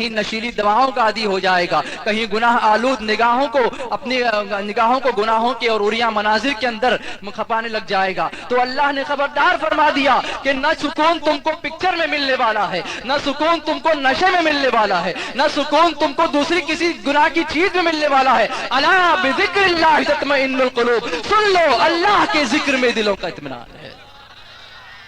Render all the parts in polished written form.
کہیں نشیلی دواؤں کا عادی ہو جائے گا، کہیں گناہ آلود نگاہوں کو اپنی نگاہوں کو گناہوں کے اور عریاں مناظر کے اندر کھپانے لگ جائے گا، تو اللہ نے خبردار فرما دیا کہ نہ سکون تم کو پکچر میں ملنے والا ہے، نہ سکون تم کو نشے میں ملنے والا ہے، نہ سکون تم کو دوسری کسی گناہ کی چیز میں ملنے والا ہے۔ الا بذکر اللہ تطمئن القلوب، سن لو اللہ کے ذکر میں دلوں کا اطمینان ہے۔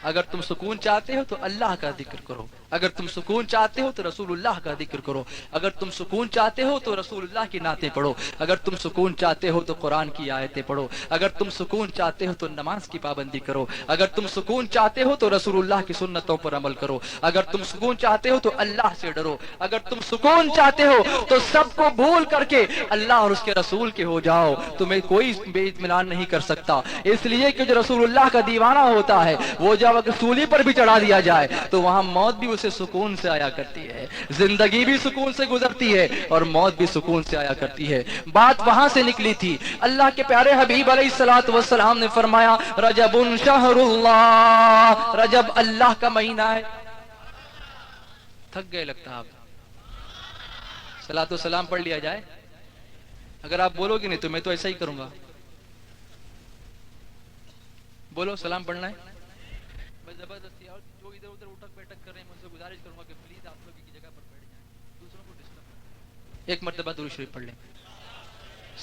اگر تم سکون چاہتے ہو تو اللہ کا ذکر کرو، اگر تم سکون چاہتے ہو تو رسول اللہ کا ذکر کرو، اگر تم سکون چاہتے ہو تو رسول اللہ کی نعتیں پڑھو، اگر تم سکون چاہتے ہو تو قرآن کی آیتیں پڑھو، اگر تم سکون چاہتے ہو تو نماز کی پابندی کرو، اگر تم سکون چاہتے ہو تو رسول اللہ کی سنتوں پر عمل کرو، اگر تم سکون چاہتے ہو تو اللہ سے ڈرو، اگر تم سکون چاہتے ہو تو سب کو بھول کر کے اللہ اور اس کے رسول کے ہو جاؤ، تمہیں کوئی بے اطمینان نہیں کر سکتا، اس لیے کہ جو رسول اللہ کا دیوانہ ہوتا ہے وہ جب اگر سولی پر بھی چڑھا دیا جائے تو وہاں موت بھی اسے سکون سے آیا کرتی ہے، زندگی بھی سکون سے گزرتی ہے اور موت بھی سکون سے آیا کرتی ہے۔ بات وہاں سے نکلی تھی۔ اللہ کے پیارے حبیب علیہ الصلوۃ والسلام نے فرمایا رجب شہر اللہ، رجب اللہ کا مہینہ ہے۔ تھک گئے لگتا ہے آپ، صلاۃ و سلام پڑھ لیا جائے۔ اگر آپ بولو گے نہیں تو میں تو ایسا ہی کروں گا۔ بولو سلام پڑھنا ہے۔ زبردستی اور جو ادھر ادھر اٹک بیٹھک کر رہے ہیں، ان سے گزارش کروں گا کہ پلیز آپ لوگ ایک جگہ پر بیٹھ جائیں، دوسروں کو ڈسٹرب نہ۔ ایک مرتبہ درود شریف پڑھ لیں۔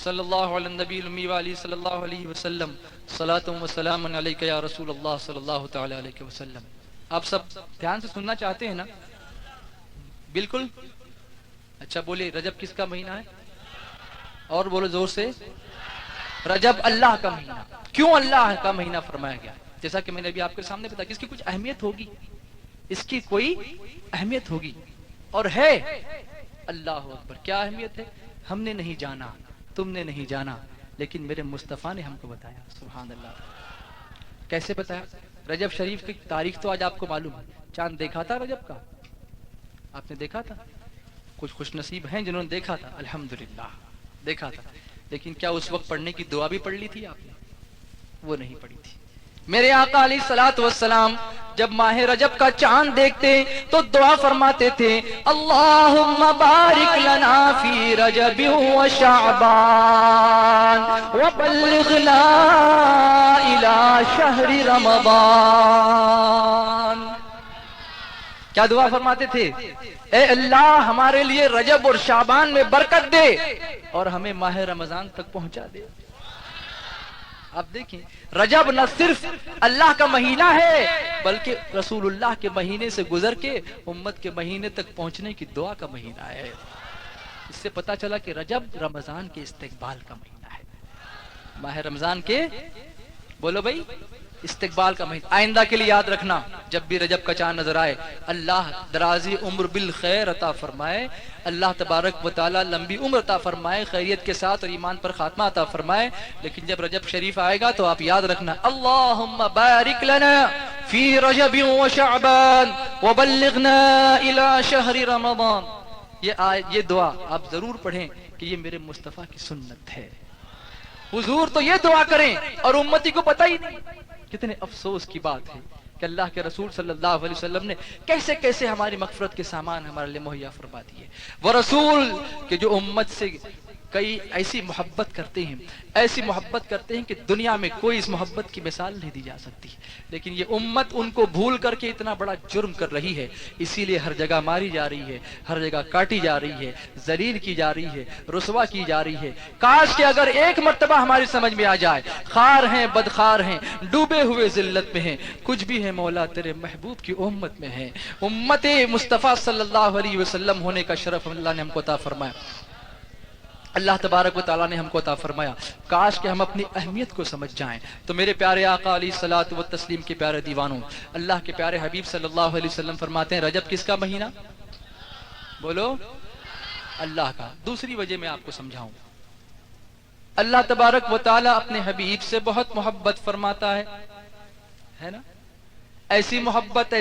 صلی اللہ علی النبی الامی وعلی صلی اللہ علیہ وسلم، صلاۃ و سلام علیک یا رسول اللہ صلی اللہ تعالی علیہ وسلم۔ آپ سب دھیان سے سننا چاہتے ہیں نا؟ بالکل۔ اچھا بولیے، رجب کس کا مہینہ ہے؟ اور بولو زور سے۔ رجب اللہ کا مہینہ۔ کیوں اللہ کا مہینہ فرمایا گیا؟ جیسا کہ میں نے ابھی آپ کے سامنے بتایا کہ اس کی کچھ اہمیت ہوگی، اس کی کوئی اہمیت ہوگی اور ہے۔ اللہ اکبر، کیا اہمیت ہے ہم نے نہیں جانا، تم نے نہیں جانا، لیکن میرے مصطفیٰ نے ہم کو بتایا۔ سبحان اللہ۔ کیسے بتایا؟ رجب شریف کی تاریخ تو آج آپ کو معلوم ہے۔ چاند دیکھا تھا رجب کا؟ آپ نے دیکھا تھا؟ کچھ خوش نصیب ہیں جنہوں نے دیکھا تھا، الحمدللہ دیکھا تھا، لیکن کیا اس وقت پڑھنے کی دعا بھی پڑھ لی تھی آپ نے؟ وہ نہیں پڑھی تھی۔ میرے آقا علیہ الصلوۃ والسلام جب ماہ رجب کا چاند دیکھتے تو دعا فرماتے تھے اللہم بارک لنا فی رجب و شعبان وبلغنا الی شہر رمضان۔ کیا دعا فرماتے تھے؟ اے اللہ ہمارے لیے رجب اور شعبان میں برکت دے اور ہمیں ماہ رمضان تک پہنچا دے۔ آپ دیکھیں، رجب نہ صرف اللہ کا مہینہ ہے بلکہ رسول اللہ کے مہینے سے گزر کے امت کے مہینے تک پہنچنے کی دعا کا مہینہ ہے۔ اس سے پتا چلا کہ رجب رمضان کے استقبال کا مہینہ ہے، ماہ رمضان کے بولو بھائی استقبال کا مہینہ۔ آئندہ کے لیے یاد رکھنا، جب بھی رجب کا چاند نظر آئے اللہ درازی عمر بالخیر عطا فرمائے، اللہ تبارک و تعالی لمبی عمر عطا فرمائے، خیریت کے ساتھ اور ایمان پر خاتمہ عطا فرمائے۔ لیکن جب رجب شریف آئے گا تو آپ یاد رکھنا اللہم بارک لنا فی رجب و شعبان وبلغنا الی شہر رمضان۔ یہ دعا آپ ضرور پڑھیں کہ یہ میرے مصطفیٰ کی سنت ہے۔ حضور تو یہ دعا کریں اور امتی کو پتہ ہی نہیں۔ کتنے افسوس کی بات ہے کہ اللہ کے رسول صلی اللہ علیہ وسلم نے کیسے کیسے ہماری مغفرت کے سامان ہمارے لیے مہیا فرما دیے۔ وہ رسول کہ جو امت سے کئی ایسی محبت کرتے ہیں، ایسی محبت کرتے ہیں کہ دنیا میں کوئی اس محبت کی مثال نہیں دی جا سکتی، لیکن یہ امت ان کو بھول کر کے اتنا بڑا جرم کر رہی ہے، اسی لیے ہر جگہ ماری جا رہی ہے، ہر جگہ کاٹی جا رہی ہے، ذلیل کی جا رہی ہے، رسوا کی جا رہی ہے۔ کاش کہ اگر ایک مرتبہ ہماری سمجھ میں آ جائے، خار ہیں بدخار ہیں، ڈوبے ہوئے ذلت میں ہیں، کچھ بھی ہے مولا تیرے محبوب کی امت میں ہے۔ امت مصطفیٰ صلی اللہ علیہ وسلم ہونے کا شرف اللہ نے ہم کو عطا فرمایا، اللہ تبارک و تعالیٰ نے ہم کو عطا فرمایا۔ کاش کہ ہم اپنی اہمیت کو سمجھ جائیں۔ تو میرے پیارے آقا علیہ الصلوۃ والتسلیم کے پیارے دیوانوں، اللہ کے پیارے حبیب صلی اللہ علیہ وسلم فرماتے ہیں رجب کس کا مہینہ؟ بولو، اللہ کا۔ دوسری وجہ میں آپ کو سمجھاؤں، اللہ تبارک و تعالیٰ اپنے حبیب سے بہت محبت فرماتا ہے نا؟ ایسی محبت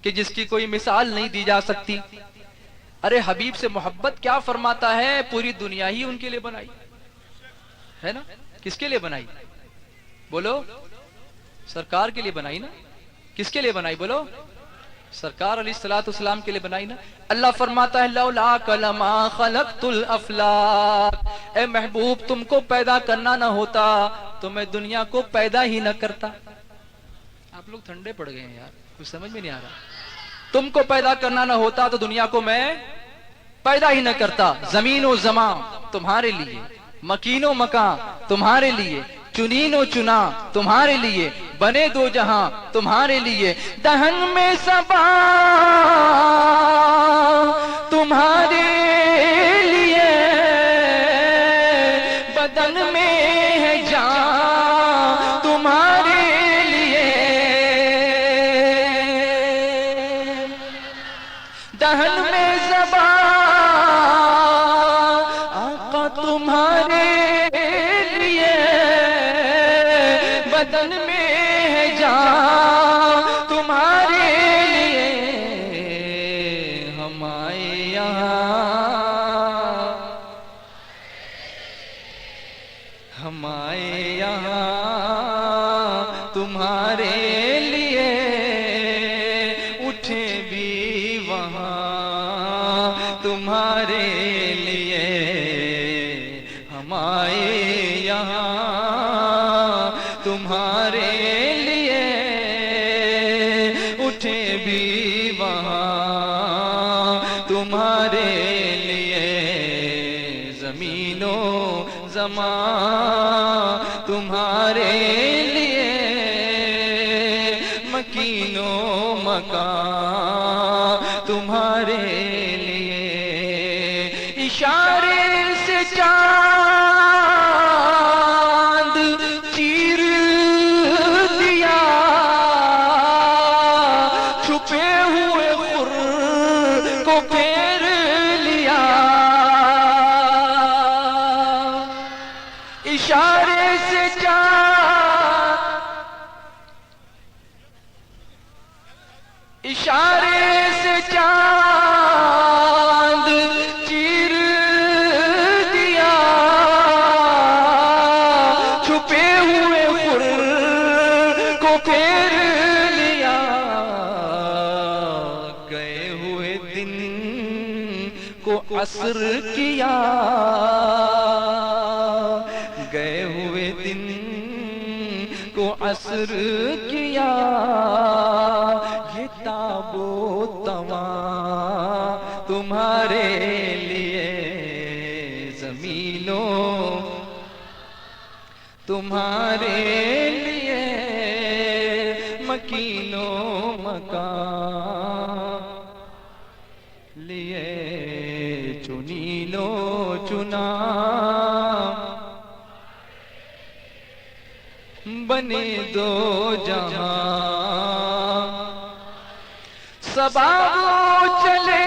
کہ جس کی کوئی مثال نہیں دی جا سکتی۔ ارے حبیب سے محبت کیا فرماتا ہے، پوری دنیا ہی ان کے لیے بنائی ہے نا؟ کس کے لیے بنائی؟ بولو، سرکار کے لیے بنائی نا؟ کس کے لیے بنائی بولو؟ سرکار علیہ الصلوۃ والسلام کے لیے بنائی نا. اللہ فرماتا ہے لولاک لما خلقت الافلاک، اے محبوب تم کو پیدا کرنا نہ ہوتا تو میں دنیا کو پیدا ہی نہ کرتا. آپ لوگ ٹھنڈے پڑ گئے ہیں یار، کچھ سمجھ میں نہیں آ رہا. تم کو پیدا کرنا نہ ہوتا تو دنیا کو میں پیدا ہی نہ کرتا. زمین و زمان تمہارے لیے، مکین و مکان تمہارے لیے، چنین و چنا تمہارے لیے، بنے دو جہاں تمہارے لیے. دہن میں صبا تمہارے لیے، بدن میں ہے جان تمہارے لیے. دہن میں صبا آقا تمہارے لیے، بدن میں ہے جان تمہارے لیے. ہم آئے یہاں، ہم آئے یہاں تمہارے لیے، اٹھے بھی وہاں تمہارے لیے. ہم آئے یہاں تمہارے لیے، اٹھے بھی وہاں تمہارے لیے. زمین و زمان تمہارے لیے، مکین و مکان تمہارے لیے. اشارے سے چاند چیر دیا، چھپے ہوئے خور کو پھیر لیا. اشارے سے چاند، اشارے سے چاند چیر دیا، چھپے ہوئے خور کو پھیر لیا. گئے ہوئے دن کو عصر کیا، گئے ہوئے دن کو عصر کیا. یہ تاب و تواں تمہارے لیے، زمینوں تمہارے لیے، مکین و مکان لیے، چنین و چنا بنے دو جہاں. صبا چلے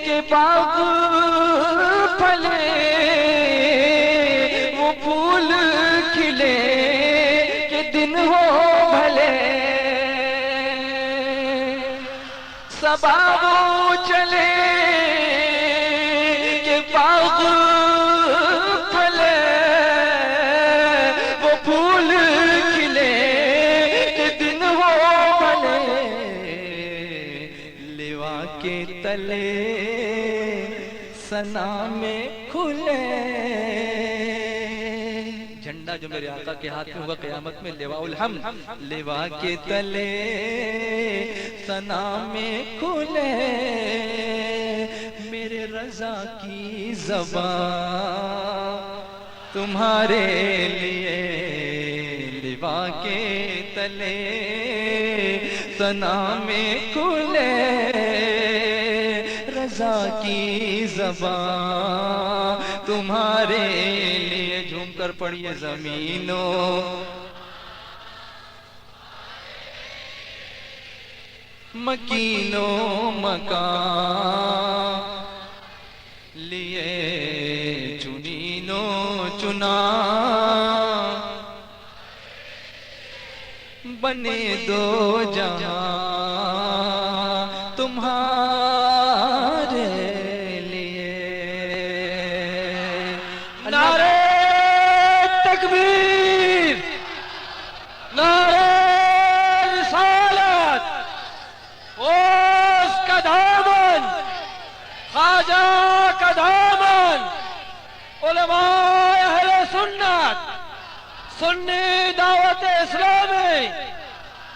کہ باغ پھلے، وہ پھول کھلے کہ دن ہو بھلے. صبا چلے کہ باغ پھلے، وہ پھول کھلے کہ دن ہو بھلے. لیوا کے تلے ثنا میں کھلے، جھنڈا جو میرے آقا کے ہاتھ میں ہوگا قیامت میں لواء الحمد. لیوا کے تلے ثنا میں کھلے، میرے رضا کی زبان تمہارے لیے. لیوا کے تلے ثنا میں کھلے، رضا کی زبان تمہارے لیے. جھوم کر پڑھیے زمینوں مکین و مکان لیے، چنین و چنا بنے دو جہاں تمہارے لیے. نعرہ تکبیر، نعرہ رسالت، سنی دعوت اسلامی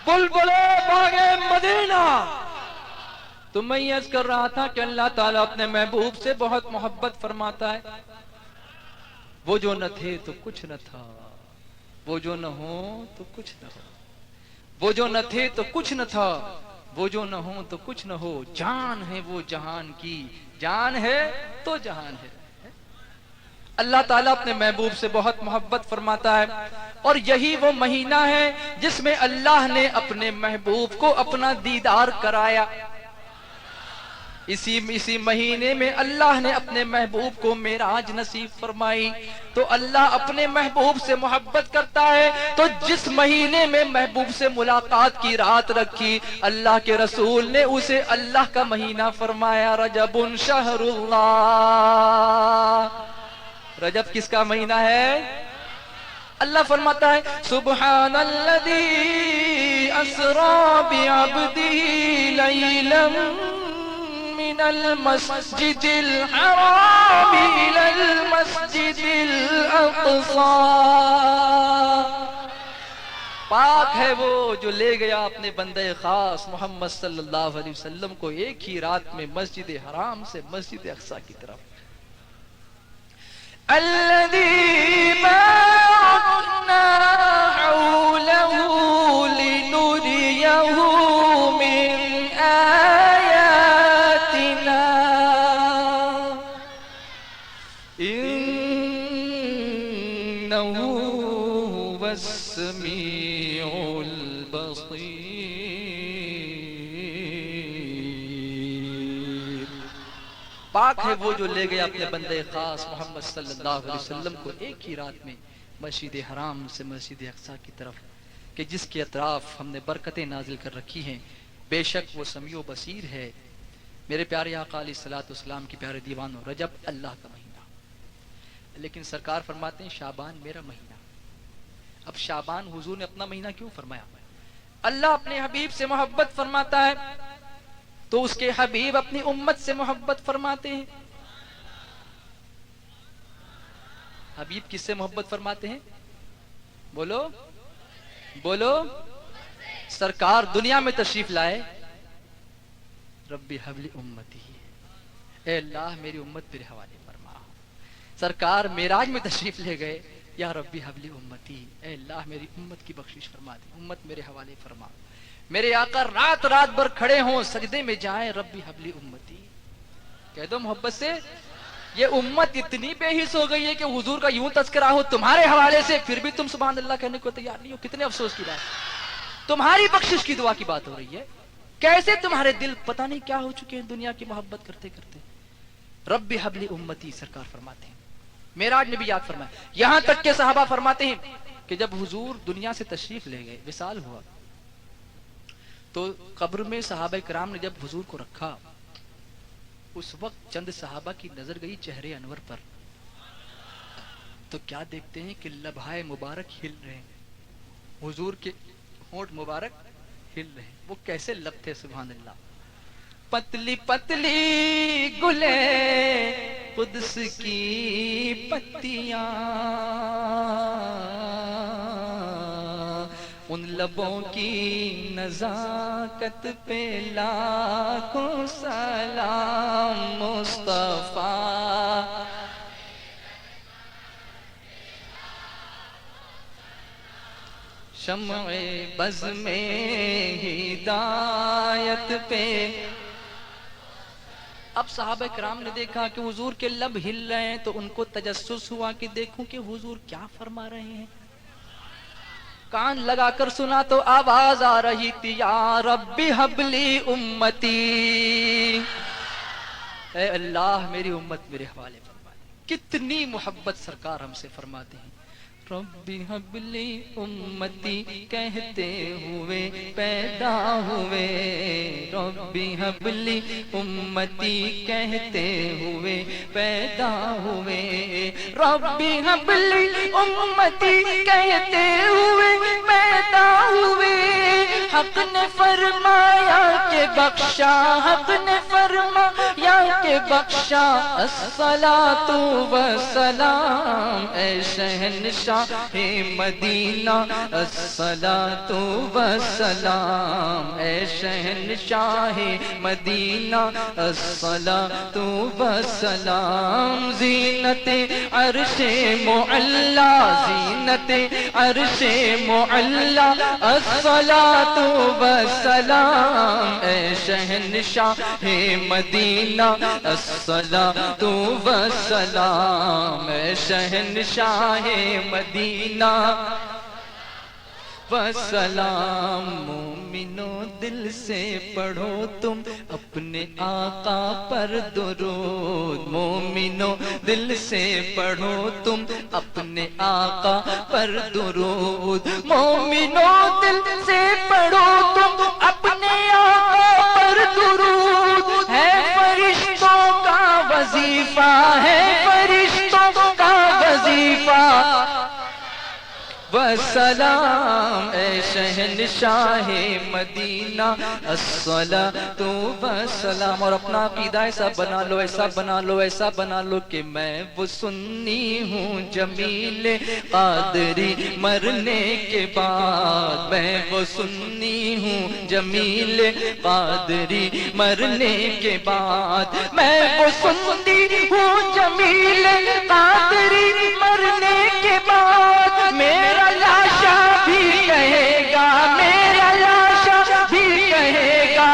بلبلے باغ مدینہ. تو میں یہ عرض کر رہا تھا کہ اللہ تعالیٰ اپنے محبوب سے بہت محبت فرماتا ہے. وہ جو نہ تھے تو کچھ نہ تھا، وہ جو نہ ہو تو کچھ نہ ہو، وہ جو نہ تھے تو کچھ نہ تھا، وہ جو نہ ہو تو کچھ نہ ہو. جان ہے وہ جہان کی، جان ہے تو جہان ہے. اللہ تعالیٰ اپنے محبوب سے بہت محبت فرماتا ہے، اور یہی وہ مہینہ ہے جس میں اللہ نے اپنے محبوب کو اپنا دیدار کرایا. اسی مہینے میں اللہ نے اپنے محبوب کو معراج نصیب فرمائی. تو اللہ اپنے محبوب سے محبت کرتا ہے، تو جس مہینے میں محبوب سے ملاقات کی رات رکھی، اللہ کے رسول نے اسے اللہ کا مہینہ فرمایا. رجب شہر اللہ. رجب کس کا مہینہ ہے؟ اللہ فرماتا ہے سبحان الذی اسری بعبدہ لیلا من المسجد الحرام الى المسجد الاقصى. پاک ہے وہ جو لے گیا اپنے بندے خاص محمد صلی اللہ علیہ وسلم کو ایک ہی رات میں مسجد حرام سے مسجد اقصی کی طرف. الذي باركنا حوله لنريه من آياتنا إنه هو السميع البصير. پاک ہے وہ جو لے گیا اپنے بندے خاص محمد صلی اللہ علیہ وسلم کو ایک ہی رات میں مسجد حرام سے مسجد اقصی کی طرف، کہ جس کے اطراف ہم نے برکتیں نازل کر رکھی ہیں. بے شک وہ سمیع و بصیر ہے. میرے پیارے آقا علیہ الصلوۃ والسلام کی پیارے دیوانوں، رجب اللہ کا مہینہ، لیکن سرکار فرماتے ہیں شعبان میرا مہینہ. اب شعبان حضور نے اپنا مہینہ کیوں فرمایا؟ اللہ اپنے حبیب سے محبت فرماتا ہے تو اس کے حبیب اپنی امت سے محبت فرماتے ہیں. حبیب کس سے محبت فرماتے ہیں؟ بولو بولو. سرکار دنیا میں تشریف لائے، ربی حبلی امتی، اے اللہ میری امت میرے حوالے فرما. سرکار معراج میں تشریف لے گئے، یا ربی حبلی امتی، اے اللہ میری امت کی بخشش فرما دے، امت میرے حوالے فرما. میرے آقا رات رات بھر کھڑے ہوں سجدے میں جائیں، ربی حبلی امتی. کہہ دو محبت سے، یہ امت اتنی بے حس ہو گئی ہے کہ حضور کا یوں تذکرہ ہو تمہارے حوالے سے، پھر بھی تم سبحان اللہ کہنے کو تیار نہیں ہو. کتنے افسوس کی بات. تمہاری بخشش کی دعا کی بات ہو رہی ہے. کیسے تمہارے دل پتہ نہیں کیا ہو چکے ہیں دنیا کی محبت کرتے کرتے. ربی حبلی امتی سرکار فرماتے ہیں. معراج میں بھی یاد فرمایا. یہاں تک کہ صحابہ فرماتے ہیں کہ جب حضور دنیا سے تشریف لے گئے، وصال ہوا، تو قبر میں صحابہ کرام نے جب حضور کو رکھا، اس وقت چند صحابہ کی نظر گئی چہرے انور پر، تو کیا دیکھتے ہیں کہ لبھائے مبارک ہل رہے ہیں، حضور کے ہونٹ مبارک ہل رہے ہیں. وہ کیسے لب تھے سبحان اللہ. پتلی پتلی گلے قدس کی پتیاں، ان لبوں کی نزاکت پہ لاکھوں سلام مصطفیٰ. شمع بز میں ہدایت پہ. اب صحابہ کرام نے دیکھا کہ حضور کے لب ہل رہے ہیں، تو ان کو تجسس ہوا کہ دیکھوں کہ حضور کیا فرما رہے ہیں. کان لگا کر سنا تو آواز آ رہی تھی، یا ربی حبلی امتی، اے اللہ میری امت میرے حوالے فرما دے. کتنی محبت سرکار ہم سے فرماتے ہیں. ربی حبلی امتی کہتے ہوئے پیدا ہوئے، ربی حبلی امتی کہتے ہوئے پیدا ہوئے، ربی حبلی امتی کہتے ہوئے پیدا ہوئے. حق نے فرمایا کہ بخشا، حق نے فرمایا کہ بخشا الصلاۃ والسلام اے شہنشاہ مدینہ الصلاۃ والسلام اے شہنشاہ مدینہ الصلاۃ والسلام زینت عرش معلا زینت عرش معلا الصلاۃ والسلام اے شہنشاہ مدینہ الصلاۃ والسلام اے شہنشاہ مدینہ والسلام مومنو دل سے پڑھو تم اپنے آقا پر درود مومنو دل سے پڑھو تم اپنے آقا پر درود مومنو دل سے پڑھو تم اپنے آقا پر درود ہے فرشتوں کا وظیفہ ہے فرشتوں کا وظیفہ والسلام اے شہنشاہ مدینہ الصلاۃ والسلام اور اپنا عقیدہ ایسا بنا لو ایسا بنا لو ایسا بنا لو کہ میں وہ سنی ہوں جمیل قادری مرنے کے بعد میں وہ سنی ہوں جمیل قادری مرنے کے بعد میں وہ سنی ہوں جمیل قادری مرنے کے بعد میرا لاشا بھی کہے گا میرا لاشا بھی کہے گا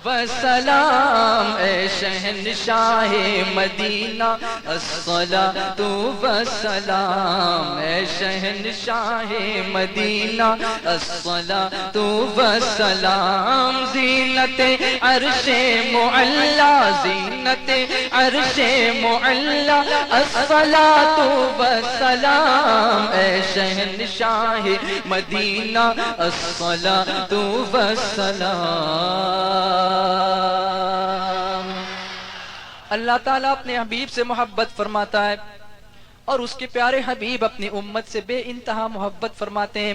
والسلام اے شہنشاہ مدینہ الصلاۃ والسلام اے شہنشاہ مدینہ الصلاۃ والسلام زینت عرش معلا زینت عرش معلا الصلاۃ والسلام اے شہنشاہ مدینہ الصلاۃ والسلام اللہ تعالیٰ اپنے حبیب سے محبت فرماتا ہے اور اس کے پیارے حبیب اپنی امت سے بے انتہا محبت فرماتے ہیں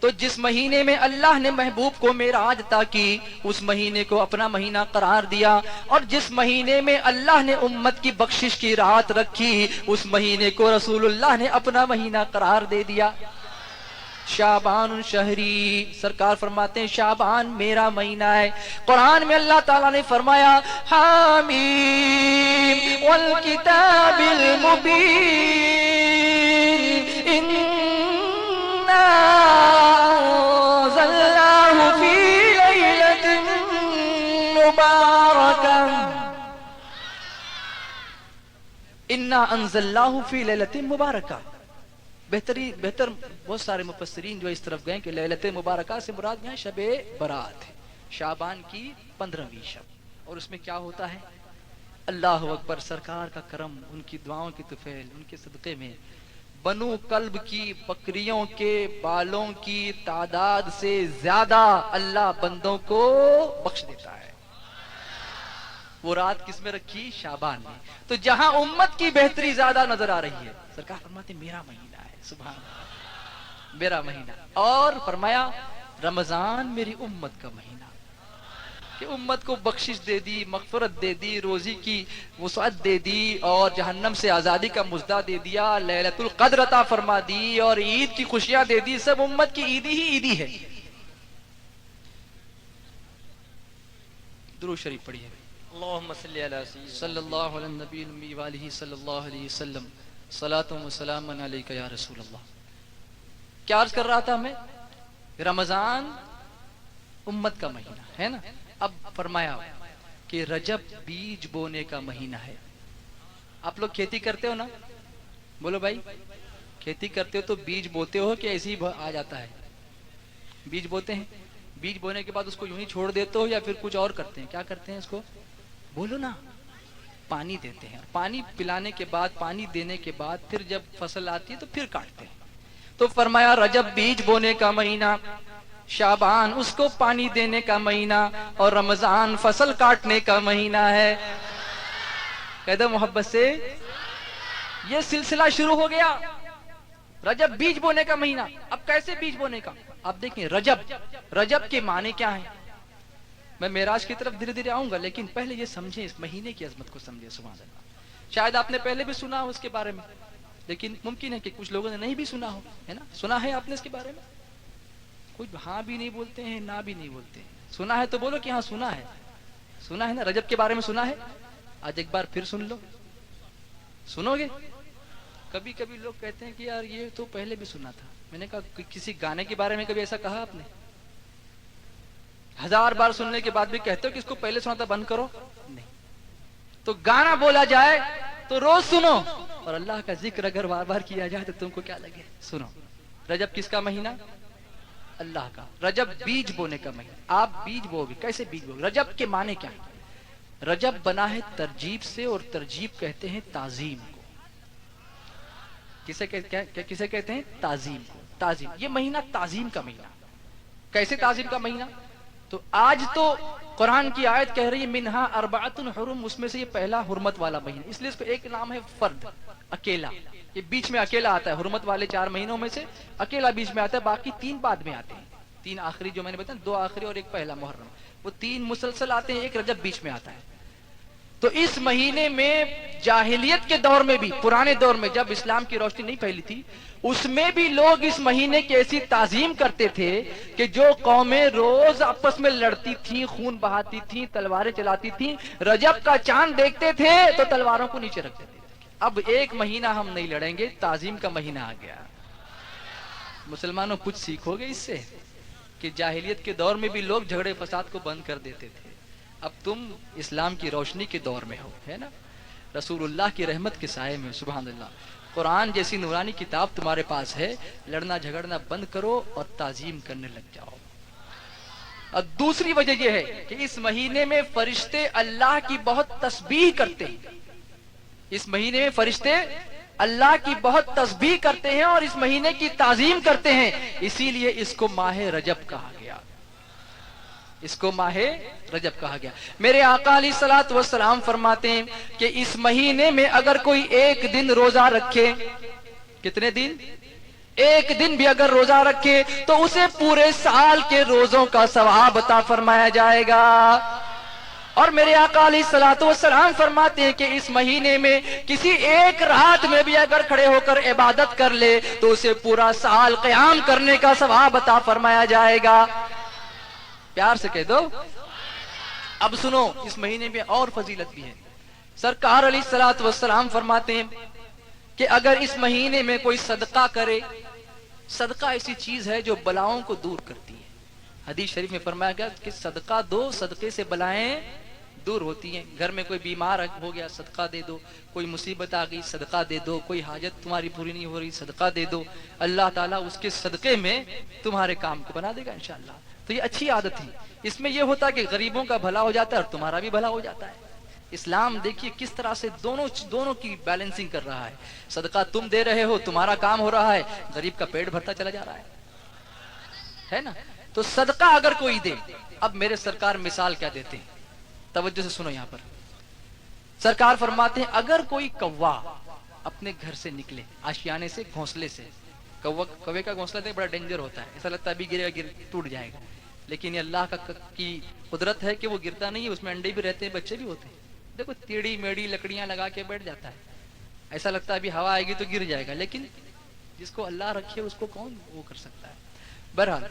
تو جس مہینے میں اللہ نے محبوب کو معراج عطا کی اس مہینے کو اپنا مہینہ قرار دیا اور جس مہینے میں اللہ نے امت کی بخشش کی رات رکھی اس مہینے کو رسول اللہ نے اپنا مہینہ قرار دے دیا شعبان شہری سرکار فرماتے ہیں شعبان میرا مہینہ ہے قرآن میں اللہ تعالیٰ نے فرمایا حامیم والکتاب المبین انا انزلناہ فی لیلۃ مبارکہ انا انزلناہ فی لیلۃ مبارکہ بہتر بہت سارے مفسرین جو اس طرف گئے کہ لیلۃ مبارکہ سے مراد یہاں شب برات ہے شعبان کی 15ویں شب اور اس میں کیا ہوتا ہے اللہ اکبر سرکار کا کرم ان کی دعاؤں کی طفیل ان کے صدقے میں بنو کلب کی بکریوں کے بالوں کی تعداد سے زیادہ اللہ بندوں کو بخش دیتا ہے وہ رات کس میں رکھی شعبان میں تو جہاں امت کی بہتری زیادہ نظر آ رہی ہے سرکار فرماتے میرا مہینہ ہے سبحان اللہ میرا مہینہ اور فرمایا رمضان میری امت کا مہینہ کہ امت کو بخشش دے دی مغفرت دے دی روزی کی وسعت دے دی اور جہنم سے آزادی کا مژدہ دے دیا لیلۃ القدر عطا فرما دی اور عید کی خوشیاں دے دی سب امت کی عیدی ہی عیدی ہے درود شریف پڑھیے اللہم صلی علی سیدنا صلی اللہ علی النبی الامی وآلہ صلی اللہ علیہ وسلم صلاۃ و سلام علیک یا رسول اللہ کیا عرض کر رہا تھا میں رمضان امت کا مہینہ ہے نا اب فرمایا کہ رجب بیج بونے کا مہینہ ہے آپ لوگ کھیتی کرتے ہو نا بولو بھائی کھیتی کرتے ہو تو بیج بوتے ہو کہ ایسے ہی آ جاتا ہے بیج بوتے ہیں بیج بونے کے بعد اس کو یوں ہی چھوڑ دیتے ہو یا پھر کچھ اور کرتے ہیں کیا کرتے ہیں اس کو بولو نا پانی دیتے ہیں پانی پلانے کے بعد پانی دینے کے بعد پھر جب فصل آتی ہے تو پھر کاٹتے ہیں تو فرمایا رجب بیج بونے کا مہینہ شعبان اس کو پانی دینے کا مہینہ اور رمضان فصل کاٹنے کا مہینہ ہے کہہ دو محبت سے یہ سلسلہ شروع ہو گیا رجب بیج بونے کا مہینہ اب کیسے بیج بونے کا آپ دیکھیں رجب کے معنی کیا ہیں میں معراج کی طرف دھیرے دھیرے آؤں گا، لیکن پہلے یہ سمجھیں، اس مہینے کی عظمت کو سمجھیں. سبحان اللہ. شاید آپ نے پہلے بھی سنا ہو اس کے بارے میں، لیکن ممکن ہے کہ کچھ لوگوں نے نہیں بھی سنا ہو، ہے نا؟ سنا ہے آپ نے اس کے بارے میں؟ کچھ ہاں بھی نہیں بولتے ہیں، نہ بھی نہیں بولتے ہیں. سنا ہے تو بولو کہ ہاں سنا ہے. سنا ہے نا؟ رجب کے بارے میں سنا ہے. آج ایک بار پھر سن لو. سنو گے؟ کبھی کبھی لوگ کہتے ہیں کہ یار یہ تو پہلے بھی سنا تھا. میں نے کہا کسی گانے کے بارے میں کبھی ایسا کہا آپ نے؟ 1000 بار سننے کے بعد بھی کہتے ہو کہ اس کو پہلے سنا تھا، بند کرو. نہیں. تو گانا بولا جائے تو روز سنو، اور اللہ کا ذکر اگر بار بار کیا جائے تو تم کو کیا لگے؟ سنو. رجب کس کا مہینہ؟ اللہ کا. رجب بیج بونے کا مہینہ. آپ بیج بو گے. کیسے بیج بو گے؟ رجب کے معنی کیا ہے؟ رجب بنا ہے ترجیب سے، اور ترجیب کہتے ہیں تعظیم کو. کسے کہتے ہیں؟ تعظیم کو. تعظیم. یہ مہینہ تعظیم کا مہینہ. کیسے تعظیم کا مہینہ؟ تو آج تو قرآن کی آیت کہہ رہی ہے منہا اربعۃ حرم، اس میں سے یہ پہلا حرمت والا مہینہ. اس لیے اس کو ایک نام ہے فرد، اکیلا. یہ بیچ میں اکیلا آتا ہے. حرمت والے 4 مہینوں میں سے اکیلا بیچ میں آتا ہے، باقی 3 بعد میں آتے ہیں. 3 آخری جو میں نے بتایا، 2 آخری اور ایک پہلا محرم، وہ 3 مسلسل آتے ہیں، ایک رجب بیچ میں آتا ہے. تو اس مہینے میں جاہلیت کے دور میں بھی، پرانے دور میں جب اسلام کی روشنی نہیں پھیلی تھی، اس میں بھی لوگ اس مہینے کی ایسی تعظیم کرتے تھے کہ جو قومیں روز آپس میں لڑتی تھیں، خون بہاتی تھیں، تلواریں چلاتی تھیں، رجب کا چاند دیکھتے تھے تو تلواروں کو نیچے رکھ دیتے تھے. اب ایک مہینہ ہم نہیں لڑیں گے، تعظیم کا مہینہ آ گیا. مسلمانوں کچھ سیکھو گے اس سے کہ جاہلیت کے دور میں بھی لوگ جھگڑے فساد کو بند کر دیتے تھے. اب تم اسلام کی روشنی کے دور میں ہو، ہے نا؟ رسول اللہ کی رحمت کے سائے میں. سبحان اللہ. قرآن جیسی نورانی کتاب تمہارے پاس ہے. لڑنا جھگڑنا بند کرو اور تعظیم کرنے لگ جاؤ. اور دوسری وجہ یہ ہے کہ اس مہینے میں فرشتے اللہ کی بہت تسبیح کرتے ہیں. اس مہینے میں فرشتے اللہ کی بہت تسبیح کرتے ہیں اور اس مہینے کی تعظیم کرتے ہیں. اسی لیے اس کو ماہ رجب کہا گیا. اس کو ماہ رجب کہا گیا. میرے آقا علیہ الصلوۃ والسلام فرماتے ہیں کہ اس مہینے میں اگر کوئی ایک دن روزہ رکھے، کتنے دن؟ ایک دن بھی اگر روزہ رکھے تو اسے پورے سال کے روزوں کا ثواب عطا فرمایا جائے گا. اور میرے آقا علیہ الصلوۃ والسلام فرماتے ہیں کہ اس مہینے میں کسی ایک رات میں بھی اگر کھڑے ہو کر عبادت کر لے تو اسے پورا سال قیام کرنے کا ثواب عطا فرمایا جائے گا. پیار سے کہہ دو. اب سنو، اس مہینے میں اور فضیلت بھی ہے. سرکار علیہ الصلوۃ والسلام فرماتے ہیں کہ اگر اس مہینے میں کوئی صدقہ کرے، صدقہ ایسی چیز ہے جو بلاؤں کو دور کرتی ہے. حدیث شریف میں فرمایا گیا کہ صدقہ دو، صدقے سے بلائیں دور ہوتی ہیں. گھر میں کوئی بیمار ہو گیا، صدقہ دے دو. کوئی مصیبت آ گئی، صدقہ دے دو. کوئی حاجت تمہاری پوری نہیں ہو رہی، صدقہ دے دو. اللہ تعالیٰ اس کے صدقے میں تمہارے کام کو بنا دے گا انشاءاللہ. تو یہ اچھی عادت ہے. اس میں یہ ہوتا ہے کہ غریبوں کا بھلا ہو جاتا ہے اور تمہارا بھی بھلا ہو جاتا ہے. اسلام دیکھیے کس طرح سے دونوں کی بیلنسنگ کر رہا ہے. صدقہ تم دے رہے ہو، تمہارا کام ہو رہا ہے، غریب کا پیٹ بھرتا چلا جا رہا ہے نا؟ تو صدقہ اگر کوئی دے، اب میرے سرکار مثال کیا دیتے ہیں، توجہ سے سنو. یہاں پر سرکار فرماتے ہیں اگر کوئی کوا اپنے گھر سے نکلے، آشیانے سے، گھونسلے سے. کوے کا گھونسلہ دیکھ بڑا ڈینجر ہوتا ہے، ایسا لگتا ہے ابھی گرے گا، ٹوٹ جائے گا. لیکن یہ اللہ کی قدرت ہے کہ وہ گرتا نہیں ہے، اس میں انڈے بھی رہتے ہیں، بچے بھی ہوتے ہیں. دیکھو ٹیڑھی میڑھی لکڑیاں لگا کے بیٹھ جاتا ہے، ایسا لگتا ہے ابھی ہوا آئے گی تو گر جائے گا، لیکن جس کو اللہ رکھے اس کو کون وہ کر سکتا ہے. بہرحال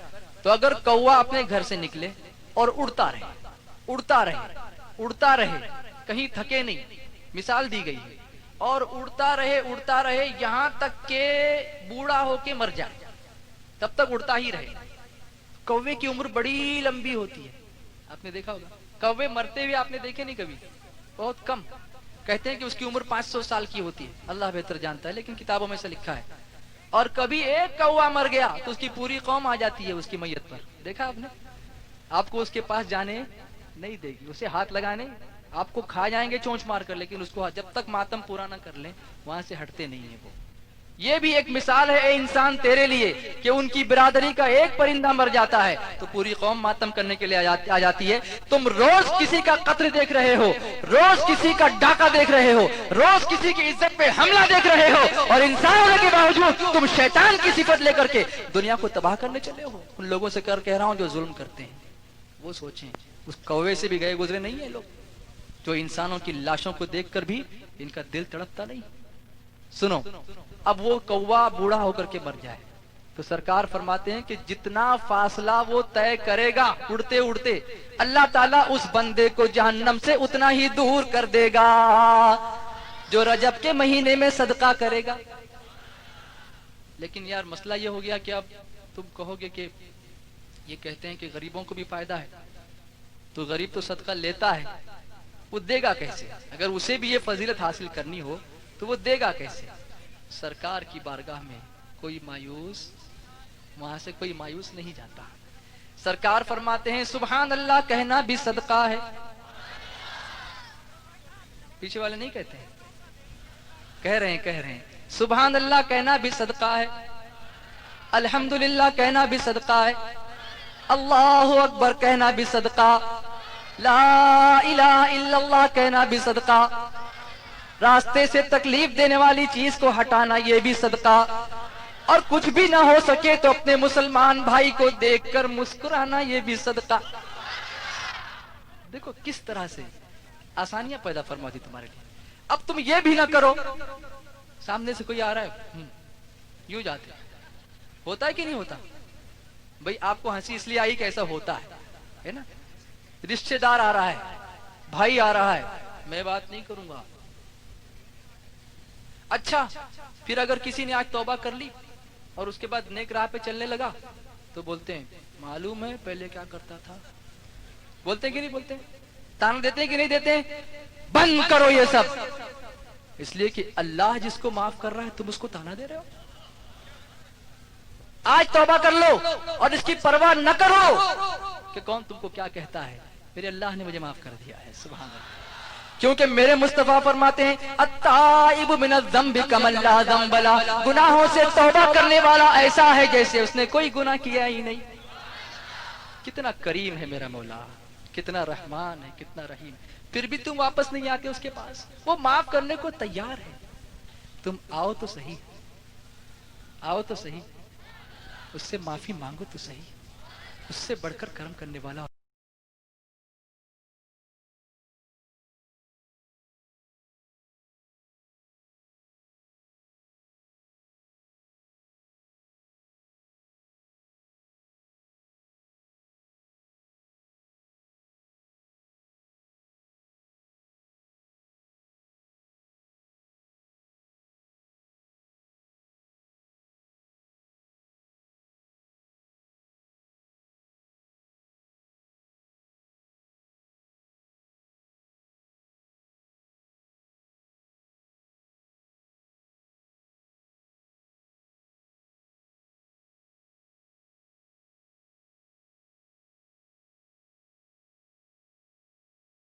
تو اگر کوا اپنے گھر سے نکلے اور اڑتا رہے کہیں تھکے نہیں، مثال دی گئی ہے، اور اڑتا رہے یہاں تک کہ بوڑھا ہو کے مر جائے، تب تک اڑتا ہی رہے. کوے کی عمر بڑی لمبی ہوتی ہے، آپ نے دیکھا ہوگا. کوے مرتے ہوئے آپ نے دیکھے نہیں کبھی، بہت کم. کہتے ہیں کہ اس کی عمر 500 سال کی ہوتی ہے، اللہ بہتر جانتا ہے، لیکن کتابوں میں سے لکھا ہے. اور کبھی ایک کوا مر گیا تو اس کی پوری قوم آ جاتی ہے اس کی میت پر. دیکھا آپ نے؟ آپ کو اس کے پاس جانے نہیں دے گی، اسے ہاتھ لگانے، آپ کو کھا جائیں گے چونچ مار کر، لیکن اس کو جب تک ماتم پورا نہ کر لیں وہاں سے ہٹتے نہیں ہیں وہ. یہ بھی ایک مثال ہے اے انسان تیرے لیے کہ ان کی برادری کا ایک پرندہ مر جاتا ہے تو پوری قوم ماتم کرنے کے لیے آ جاتی ہے. تم روز کسی کا قتل دیکھ رہے ہو، روز کسی کا ڈاکہ دیکھ رہے ہو، روز کسی کی عزت پہ حملہ دیکھ رہے ہو، اور انسان ہونے کے باوجود تم شیطان کی صفت لے کر کے دنیا کو تباہ کرنے چلے ہو. ان لوگوں سے کہہ رہا ہوں جو ظلم کرتے ہیں، وہ سوچیں اس کوے سے بھی گئے گزرے نہیں ہیں لوگ جو انسانوں کی لاشوں کو دیکھ کر بھی ان کا دل تڑپتا نہیں. سنو, اب وہ کوا بوڑھا ہو کر کے مر جائے تو سرکار فرماتے ہیں کہ جتنا فاصلہ وہ طے کرے گا اڑتے اڑتے, اللہ تعالیٰ اس بندے کو جہنم سے اتنا ہی دور کر دے گا جو رجب کے مہینے میں صدقہ کرے گا. لیکن یار مسئلہ یہ ہو گیا کہ اب تم کہو گے کہ یہ کہتے ہیں کہ غریبوں کو بھی فائدہ ہے, تو غریب تو صدقہ لیتا ہے, وہ دے گا کیسے؟ اگر اسے بھی یہ فضیلت حاصل کرنی ہو تو وہ دے گا کیسے؟ سرکار کی بارگاہ میں کوئی مایوس, وہاں سے کوئی مایوس نہیں جاتا. سرکار فرماتے ہیں سبحان اللہ کہنا بھی صدقہ ہے. پیچھے والے نہیں کہتے ہیں, کہہ رہے ہیں سبحان اللہ کہنا بھی صدقہ ہے, الحمدللہ کہنا بھی صدقہ ہے, اللہ اکبر کہنا بھی صدقہ, لا الہ الا اللہ کہنا بھی صدقہ, راستے سے تکلیف دینے والی چیز کو ہٹانا یہ بھی صدقہ, اور کچھ بھی نہ ہو سکے تو اپنے مسلمان بھائی کو دیکھ کر مسکرانا یہ بھی صدقہ. دیکھو کس طرح سے آسانیاں پیدا فرما دی تمہارے لیے. اب تم یہ بھی نہ کرو, سامنے سے کوئی آ رہا ہے یوں جاتے, ہوتا ہے کہ نہیں ہوتا؟ بھئی آپ کو ہنسی اس لیے آئی کہ ایسا ہوتا ہے نا. رشتہ دار آ رہا ہے, بھائی آ رہا ہے, میں بات نہیں کروں گا. اچھا پھر اگر کسی نے آج توبہ کر لی اور اس کے بعد نیک راہ پہ چلنے لگا تو بولتے ہیں معلوم ہے پہلے کیا کرتا تھا. بولتے ہیں کہ نہیں بولتے؟ تانا دیتے ہیں کہ نہیں دیتے؟ بند کرو یہ سب, اس لیے کہ اللہ جس کو معاف کر رہا ہے تم اس کو تانا دے رہے ہو. آج توبہ کر لو اور اس کی پرواہ نہ کرو کہ کون تم کو کیا کہتا ہے, میرے اللہ نے مجھے معاف کر دیا ہے. سبحان اللہ. کیونکہ میرے مصطفیٰ فرماتے ہیں التائب من الذنب کمن لا ذنب لہ, گناہوں سے توبہ کرنے والا ایسا ہے جیسے اس نے کوئی گناہ کیا ہی نہیں. کتنا کریم ہے میرا مولا, کتنا رحمان ہے, کتنا رحیم. پھر بھی تم واپس نہیں آتے اس کے پاس, وہ معاف کرنے کو تیار ہے. تم آؤ تو صحیح, آؤ تو صحیح, اس سے معافی مانگو تو صحیح. اس سے بڑھ کر کرم کرنے والا